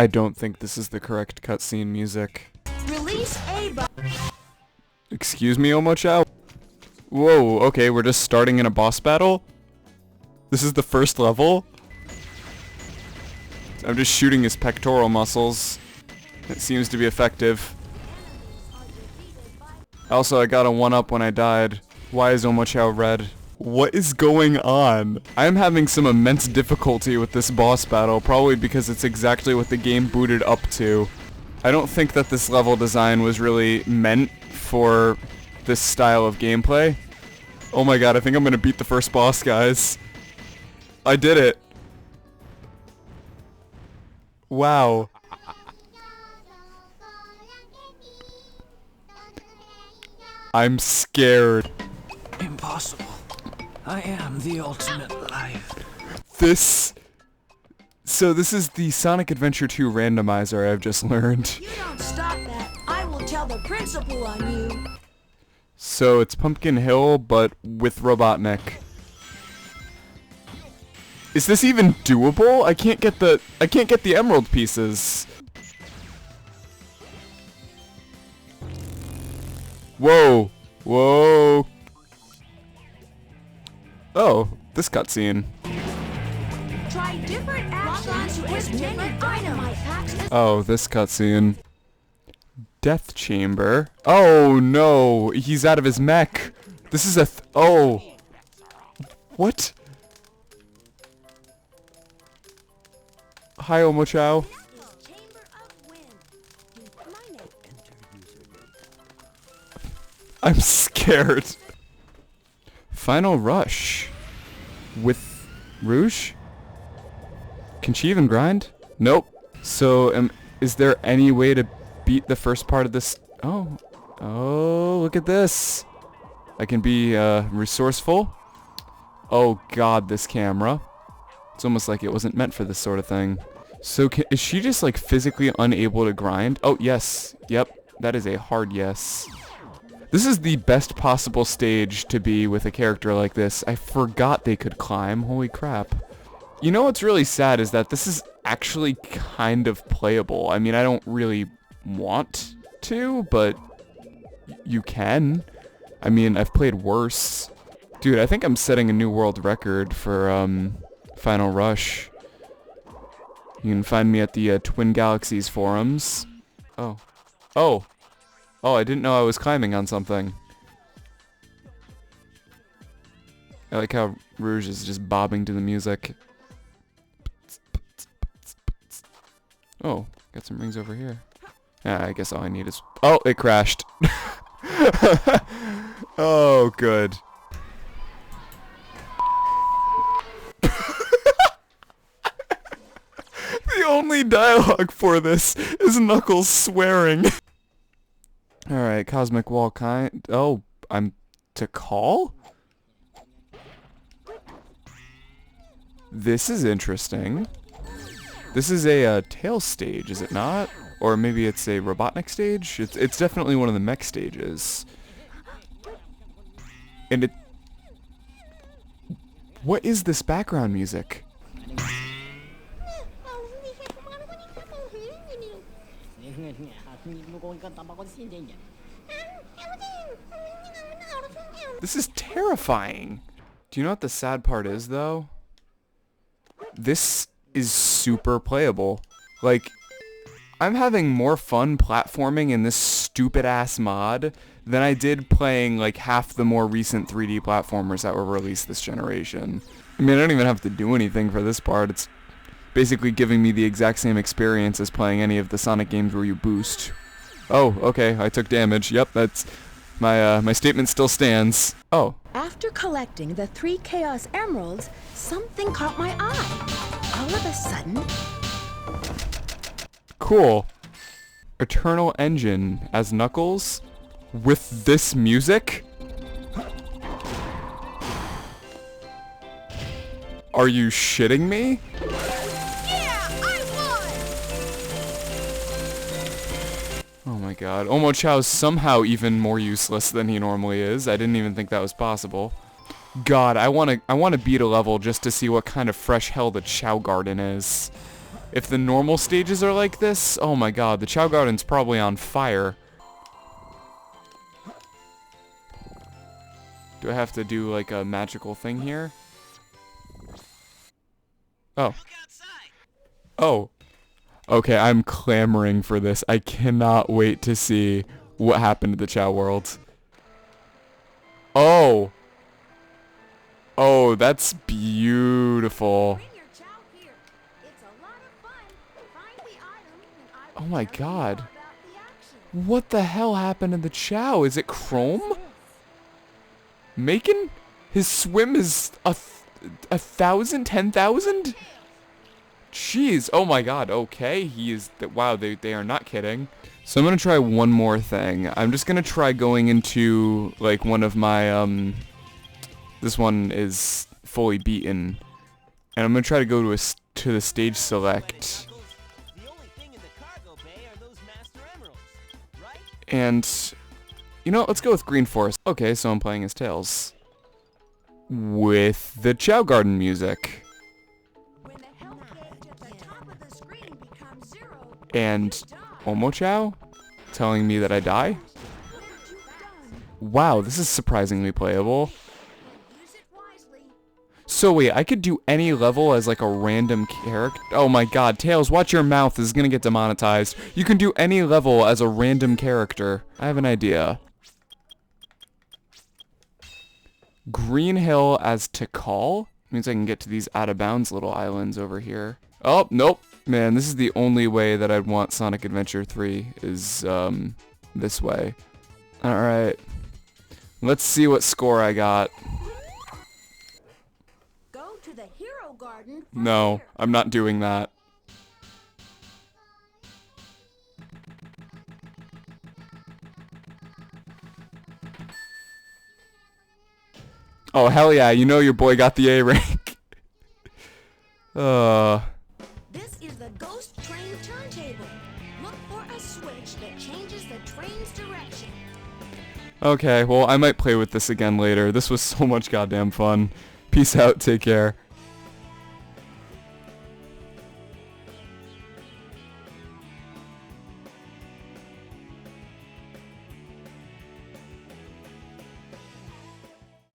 I don't think this is the correct cutscene music. Release A button. Excuse me, Chao? Whoa, okay, we're just starting in a boss battle? This is the first level? I'm just shooting his pectoral muscles. It seems to be effective. Also, I got a 1-up when I died. Why is Chao red? What is going on? I'm having some immense difficulty with this boss battle, probably because it's exactly what the game booted up to. I don't think that this level design was really meant for this style of gameplay. Oh my god, I think I'm gonna beat the first boss, guys. I did it. Wow. I'm scared. Impossible. I am the ultimate life. So this is the Sonic Adventure 2 randomizer I've just learned. You don't stop that. I will tell the principal on you. So it's Pumpkin Hill, but with Robotnik. Is this even doable? I can't get the emerald pieces. Whoa. Whoa. Oh, this cutscene. Try different actions with many dynamite packs. Oh, this cutscene. Death Chamber. Oh no, he's out of his mech. This is oh. What? Hi, Chao. I'm scared. Final Rush. With Rouge? Can she even grind? Nope. So, is there any way to beat the first part of this? Oh. Oh, look at this. I can be resourceful. Oh god, this camera. It's almost like it wasn't meant for this sort of thing. So is she just like physically unable to grind? Oh yes. Yep. That is a hard yes. This is the best possible stage to be with a character like this. I forgot they could climb. Holy crap. You know what's really sad is that this is actually kind of playable. I mean, I don't really want to, but you can. I mean, I've played worse. Dude, I think I'm setting a new world record for Final Rush. You can find me at the Twin Galaxies forums. Oh. Oh. Oh, I didn't know I was climbing on something. I like how Rouge is just bobbing to the music. Oh, got some rings over here. Yeah, I guess all I need is... Oh, it crashed. Oh, good. The only dialogue for this is Knuckles swearing. Alright, Cosmic Wall kind... Oh, I'm to call? This is interesting. This is a tail stage, is it not? Or maybe it's a Robotnik stage? It's definitely one of the mech stages. And it... What is this background music? This is terrifying. Do you know what the sad part is, though? This is super playable. Like, I'm having more fun platforming in this stupid-ass mod than I did playing, like, half the more recent 3D platformers that were released this generation. I mean, I don't even have to do anything for this part. It's basically giving me the exact same experience as playing any of the Sonic games where you boost. Oh, okay, I took damage. Yep, that's... My statement still stands. Oh. After collecting the 3 Chaos Emeralds, something caught my eye. All of a sudden... Cool. Eternal Engine as Knuckles with this music? Are you shitting me? Oh my god. Chao's somehow even more useless than he normally is. I didn't even think that was possible. God, I wanna beat a level just to see what kind of fresh hell the Chao Garden is. If the normal stages are like this, oh my god, the Chao Garden's probably on fire. Do I have to do like a magical thing here? Oh. Oh. Okay, I'm clamoring for this. I cannot wait to see what happened to the Chao world. Oh. Oh, that's beautiful. Oh my god. What the hell happened to the Chao? Is it Chrome? Making his swim is a 1,000, 10,000? Jeez, oh my god, okay, he is, wow, they are not kidding. So I'm gonna try one more thing. I'm just gonna try going into, like, one of my, this one is fully beaten. And I'm gonna try to go to the stage select. And, you know, let's go with Green Forest. Okay, so I'm playing as Tails. With the Chao Garden music. And Omochao telling me that I die? Wow, this is surprisingly playable. So wait, I could do any level as like a random character? Oh my god, Tails, watch your mouth, this is gonna get demonetized. You can do any level as a random character. I have an idea. Green Hill as Tikal? Means I can get to these out-of-bounds little islands over here. Oh, nope. Man, this is the only way that I'd want Sonic Adventure 3 is, this way. Alright. Let's see what score I got. Go to the Hero Garden. No, I'm not doing that. Oh, hell yeah, you know your boy got the A rank. This is the Ghost Train turntable. Look for a switch that changes the train's direction. Okay, well, I might play with this again later. This was so much goddamn fun. Peace out, take care.